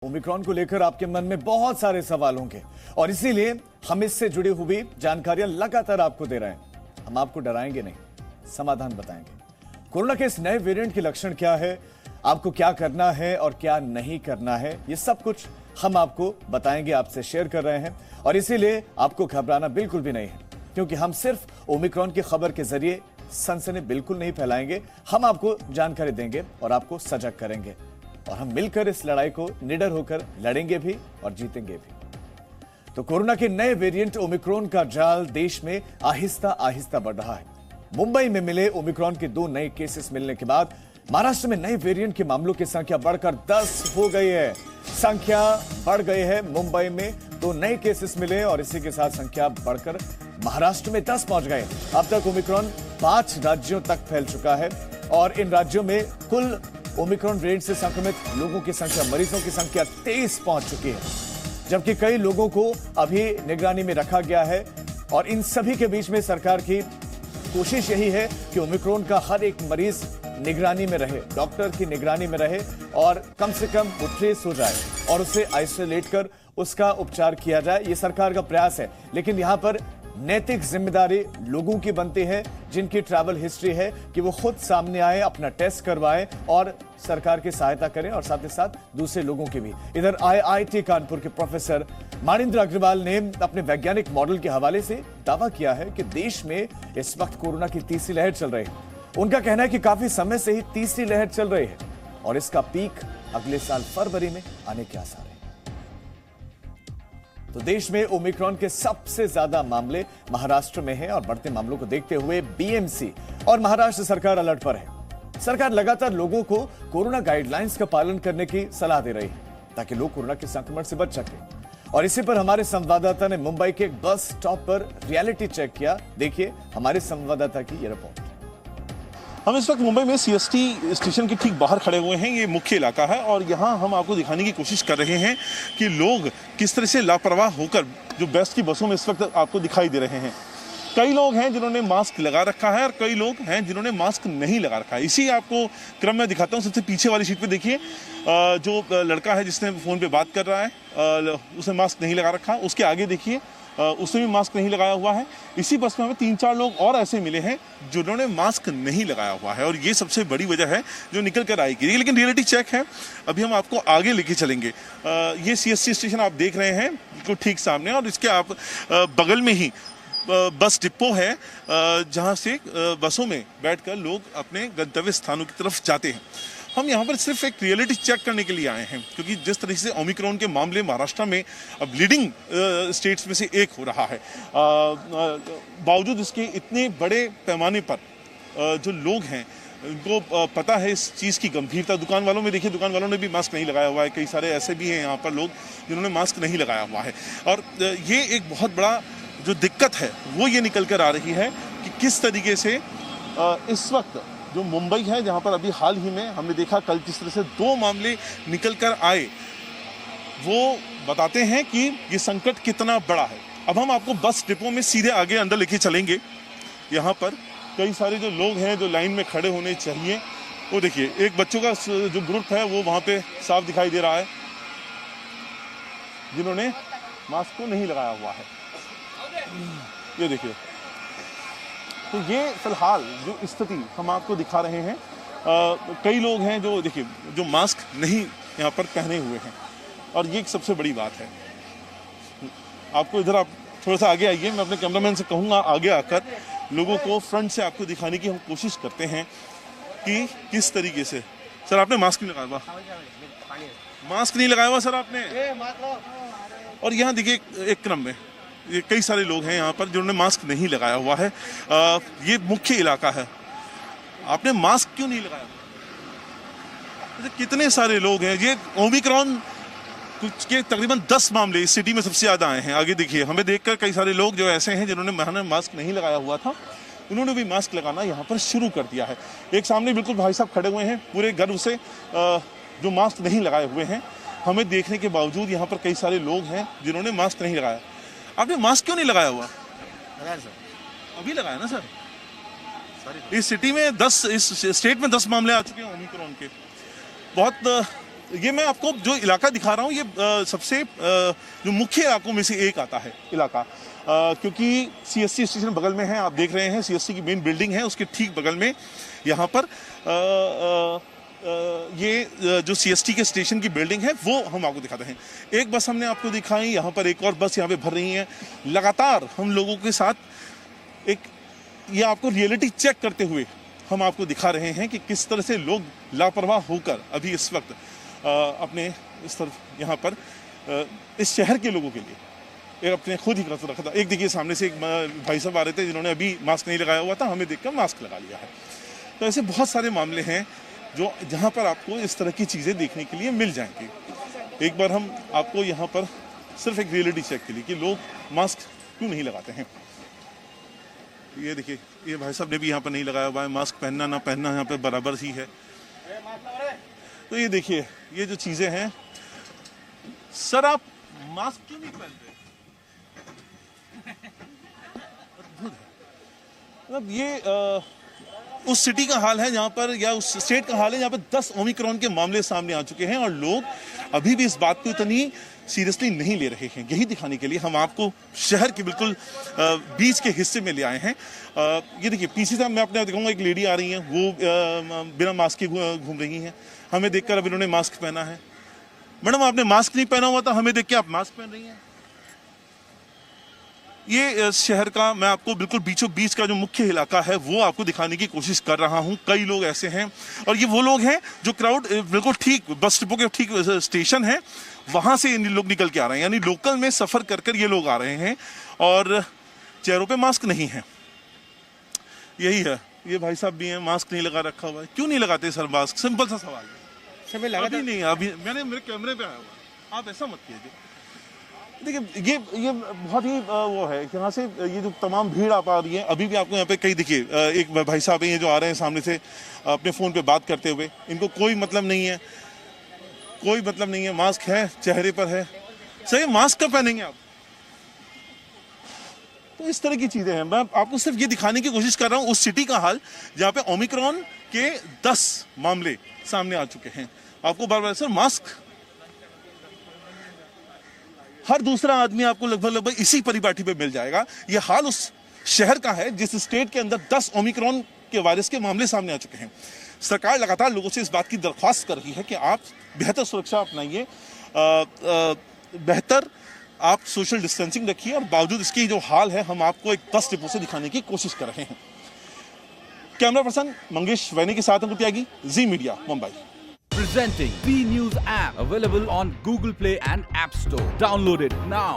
Omicron को लेकर आपके मन में बहुत सारे सवाल होंगे और इसीलिए हम इससे जुड़ी हुई जानकारियां लगातार आपको दे रहे हैं। हम आपको डराएंगे नहीं, समाधान बताएंगे। कोरोना के इस नए वेरिएंट के लक्षण क्या है, आपको क्या करना है और क्या नहीं करना है, ये सब कुछ हम आपको बताएंगे, आपसे शेयर कर रहे हैं। और इसीलिए आपको घबराना बिल्कुल भी नहीं है, क्योंकि हम सिर्फ ओमिक्रॉन की खबर के जरिए सनसनी बिल्कुल नहीं फैलाएंगे। हम आपको जानकारी देंगे और आपको सजग करेंगे, और हम मिलकर इस लड़ाई को निडर होकर लड़ेंगे भी और जीतेंगे भी। तो कोरोना के नए वेरिएंट ओमिक्रॉन का जाल देश में आहिस्ता आहिस्ता बढ़ रहा है। मुंबई में मिले ओमिक्रॉन के 2 नए केसेस मिलने के बाद महाराष्ट्र में नए वेरिएंट के मामलों की संख्या बढ़कर 10 हो गई है। संख्या बढ़ गई है। मुंबई में 2 नए केसेस मिले और इसी के साथ संख्या बढ़कर महाराष्ट्र में 10 पहुंच गए। अब तक ओमिक्रॉन 5 राज्यों तक फैल चुका है और इन राज्यों में कुल ओमिक्रॉन वेरिएंट से संक्रमित लोगों की संख्या, मरीजों की संख्या 23 पहुंच चुकी है, जबकि कई लोगों को अभी निगरानी में रखा गया है। और इन सभी के बीच में सरकार की कोशिश यही है कि ओमिक्रॉन का हर एक मरीज निगरानी में रहे, डॉक्टर की निगरानी में रहे और कम से कम वो ट्रेस हो जाए और उसे आइसोलेट कर उसका उपचार किया जाए। ये सरकार का प्रयास है, लेकिन यहां पर नैतिक जिम्मेदारी लोगों की बनती है, जिनकी ट्रैवल हिस्ट्री है, कि वो खुद सामने आए, अपना टेस्ट करवाएं और सरकार की सहायता करें और साथ ही साथ दूसरे लोगों की भी। इधर IIT कानपुर के प्रोफेसर मानिंद्र अग्रवाल ने अपने वैज्ञानिक मॉडल के हवाले से दावा किया है कि देश में इस वक्त कोरोना की तीसरी लहर चल रही है। उनका कहना है कि काफी समय से ही तीसरी लहर चल रही है और इसका पीक अगले साल फरवरी में आने के आसार है। तो देश में ओमिक्रॉन के सबसे ज्यादा मामले महाराष्ट्र में हैं और बढ़ते मामलों को देखते हुए BMC और महाराष्ट्र सरकार अलर्ट पर है। सरकार लगातार लोगों को कोरोना गाइडलाइंस का पालन करने की सलाह दे रही है, ताकि लोग कोरोना के संक्रमण से बच सके। और इसी पर हमारे संवाददाता ने मुंबई के एक बस स्टॉप पर रियलिटी चेक किया। देखिए हमारे संवाददाता की यह रिपोर्ट। हम इस वक्त मुंबई में CST स्टेशन के ठीक बाहर खड़े हुए हैं। ये मुख्य इलाका है और यहाँ हम आपको दिखाने की कोशिश कर रहे हैं कि लोग किस तरह से लापरवाह होकर जो बेस्ट की बसों में इस वक्त आपको दिखाई दे रहे हैं। कई लोग हैं जिन्होंने मास्क लगा रखा है और कई लोग हैं जिन्होंने मास्क नहीं लगा रखा है। इसी आपको क्रम में दिखाता हूँ। सबसे पीछे वाली सीट पे देखिए, जो लड़का है जिसने फ़ोन पे बात कर रहा है, उसने मास्क नहीं लगा रखा। उसके आगे देखिए, उसने भी मास्क नहीं लगाया हुआ है। इसी बस में हमें 3-4 लोग और ऐसे मिले हैं जिन्होंने मास्क नहीं लगाया हुआ है और ये सबसे बड़ी वजह है जो निकल कर आएगी। लेकिन रियलिटी चेक है, अभी हम आपको आगे लेके चलेंगे। ये CST स्टेशन आप देख रहे हैं बिल्कुल ठीक सामने, और इसके आप बगल में ही बस डिपो है, जहाँ से बसों में बैठकर लोग अपने गंतव्य स्थानों की तरफ जाते हैं। हम यहाँ पर सिर्फ एक रियलिटी चेक करने के लिए आए हैं, क्योंकि जिस तरीके से ओमिक्रॉन के मामले महाराष्ट्र में अब लीडिंग स्टेट्स में से एक हो रहा है, बावजूद इसके इतने बड़े पैमाने पर जो लोग हैं उनको पता है इस चीज़ की गंभीरता। दुकान वालों में देखिए, दुकान वालों ने भी मास्क नहीं लगाया हुआ है। कई सारे ऐसे भी हैं यहाँ पर लोग जिन्होंने मास्क नहीं लगाया हुआ है। और ये एक बहुत बड़ा जो दिक्कत है वो ये निकल कर आ रही है कि किस तरीके से इस वक्त जो मुंबई है, जहाँ पर अभी हाल ही में हमने देखा कल किस तरह से 2 मामले निकल कर आए, वो बताते हैं कि ये संकट कितना बड़ा है। अब हम आपको बस डिपो में सीधे आगे अंदर लेके चलेंगे। यहाँ पर कई सारे जो लोग हैं जो लाइन में खड़े होने चाहिए, वो देखिए एक बच्चों का जो ग्रुप है वो वहाँ पे साफ दिखाई दे रहा है, जिन्होंने मास्क को नहीं लगाया हुआ है। ये देखिए, तो ये फिलहाल जो स्थिति हम आपको दिखा रहे हैं, कई लोग हैं जो देखिए जो मास्क नहीं यहाँ पर पहने हुए हैं, और ये एक सबसे बड़ी बात है। आपको इधर आप थोड़ा सा आगे आइए, मैं अपने कैमरामैन से कहूँगा आगे आकर लोगों को फ्रंट से आपको दिखाने की हम कोशिश करते हैं कि किस तरीके से। सर आपने मास्क नहीं लगाया हुआ, मास्क नहीं लगाया हुआ सर आपने। और यहाँ देखिए एक क्रम में ये कई सारे लोग हैं यहाँ पर जिन्होंने मास्क नहीं लगाया हुआ है। ये मुख्य इलाका है, आपने मास्क क्यों नहीं लगाया? कितने सारे लोग हैं। ये ओमिक्रॉन कुछ के तकरीबन 10 मामले इस सिटी में सबसे ज़्यादा आए हैं। आगे देखिए, हमें देखकर कई सारे लोग जो ऐसे हैं जिन्होंने मास्क नहीं लगाया हुआ था, उन्होंने भी मास्क लगाना यहाँ पर शुरू कर दिया है। एक सामने बिल्कुल भाई साहब खड़े हुए हैं पूरे गर्व से, जो मास्क नहीं लगाए हुए हैं। हमें देखने के बावजूद यहाँ पर कई सारे लोग हैं जिन्होंने मास्क नहीं लगाया। आपने मास्क क्यों नहीं लगाया हुआ? लगाया सर, अभी लगाया ना सर। इस सिटी में 10, इस स्टेट में 10 मामले आ चुके हैं ओमिक्रॉन के। बहुत ये मैं आपको जो इलाका दिखा रहा हूँ ये सबसे जो मुख्य इलाकों में से एक आता है इलाका, क्योंकि सीएसटी स्टेशन बगल में है। आप देख रहे हैं सीएसटी की मेन बिल्डिंग है, उसके ठीक बगल में यहाँ पर ये जो सीएसटी के स्टेशन की बिल्डिंग है वो हम आपको दिखाते हैं। एक बस हमने आपको दिखाई, यहाँ पर एक और बस यहाँ पे भर रही है। लगातार हम लोगों के साथ एक ये आपको रियलिटी चेक करते हुए हम आपको दिखा रहे हैं कि किस तरह से लोग लापरवाह होकर अभी इस वक्त अपने इस तरफ यहाँ पर इस शहर के लोगों के लिए एक अपने खुद ही कसर रखा था। एक देखिए सामने से एक भाई साहब आ रहे थे जिन्होंने अभी मास्क नहीं लगाया हुआ था, हमें देखकर मास्क लगा लिया है। तो ऐसे बहुत सारे मामले हैं जो जहाँ पर आपको इस तरह की चीज़ें देखने के लिए मिल जाएंगी। एक बार हम आपको यहाँ पर सिर्फ एक रियलिटी चेक के लिए कि लोग मास्क क्यों नहीं लगाते हैं। ये देखिए ये भाई साहब ने भी यहाँ पर नहीं लगाया हुआ है। मास्क पहनना ना पहनना यहाँ पे बराबर ही है। तो ये देखिए ये जो चीजें हैं, सर आप मास्क क्यों नहीं पहन रहे? मतलब ये उस सिटी का हाल है जहाँ पर, या उस स्टेट का हाल है जहाँ पर 10 ओमिक्रॉन के मामले सामने आ चुके हैं और लोग अभी भी इस बात को इतनी सीरियसली नहीं ले रहे हैं। यही दिखाने के लिए हम आपको शहर के बिल्कुल बीच के हिस्से में ले आए हैं। ये देखिए पीछे से मैं अपने दिखाऊंगा, एक लेडी आ रही हैं, वो बिना मास्क के घूम रही हैं। हमें देखकर अब इन्होंने मास्क पहना है। मैडम आपने मास्क नहीं पहना हुआ था, हमें देख के आप मास्क पहन रही हैं। ये शहर का मैं आपको बिल्कुल बीचों बीच का जो मुख्य इलाका है वो आपको दिखाने की कोशिश कर रहा हूं। कई लोग ऐसे हैं और ये वो लोग हैं जो क्राउड बिल्कुल ठीक बस डिपो के ठीक स्टेशन है वहां से लोग निकल के आ रहे हैं, यानी लोकल में सफर कर कर ये लोग आ रहे हैं और चेहरों पे मास्क नहीं है। यही है, ये भाई साहब भी हैं, मास्क नहीं लगा रखा हुआ है। क्यों नहीं लगाते सर मास्क? सिंपल सा सवाल है। अभी नहीं, अभी मैंने मेरे कैमरे पे आया हुआ, आप ऐसा मत कीजिए। देखिए ये बहुत ही वो है, यहाँ से ये जो तमाम भीड़ आप आ रही है, अभी भी आपको यहाँ पे कई देखिए एक भाई साहब हैं ये जो आ रहे हैं सामने से अपने फ़ोन पे बात करते हुए, इनको कोई मतलब नहीं है, कोई मतलब नहीं है। मास्क है, चेहरे पर है, सही मास्क कब पहनेंगे आप? तो इस तरह की चीज़ें हैं। मैं आपको सिर्फ ये दिखाने की कोशिश कर रहा हूँ उस सिटी का हाल जहाँ पे ओमिक्रॉन के 10 मामले सामने आ चुके हैं। आपको बार बार सर मास्क, हर दूसरा आदमी आपको लगभग इसी परिपाटी पे मिल जाएगा। ये हाल उस शहर का है जिस स्टेट के अंदर 10 ओमिक्रॉन के वायरस के मामले सामने आ चुके हैं। सरकार लगातार लोगों से इस बात की दरख्वास्त कर रही है कि आप बेहतर सुरक्षा अपनाइए, बेहतर आप सोशल डिस्टेंसिंग रखिए, और बावजूद इसकी जो हाल है हम आपको एक बस डिपो से दिखाने की कोशिश कर रहे हैं। कैमरा पर्सन मंगेश वैनी के साथ Ankur Tyagi, Zee media, Mumbai. Presenting B News app, available on Google Play and App Store. Download it now.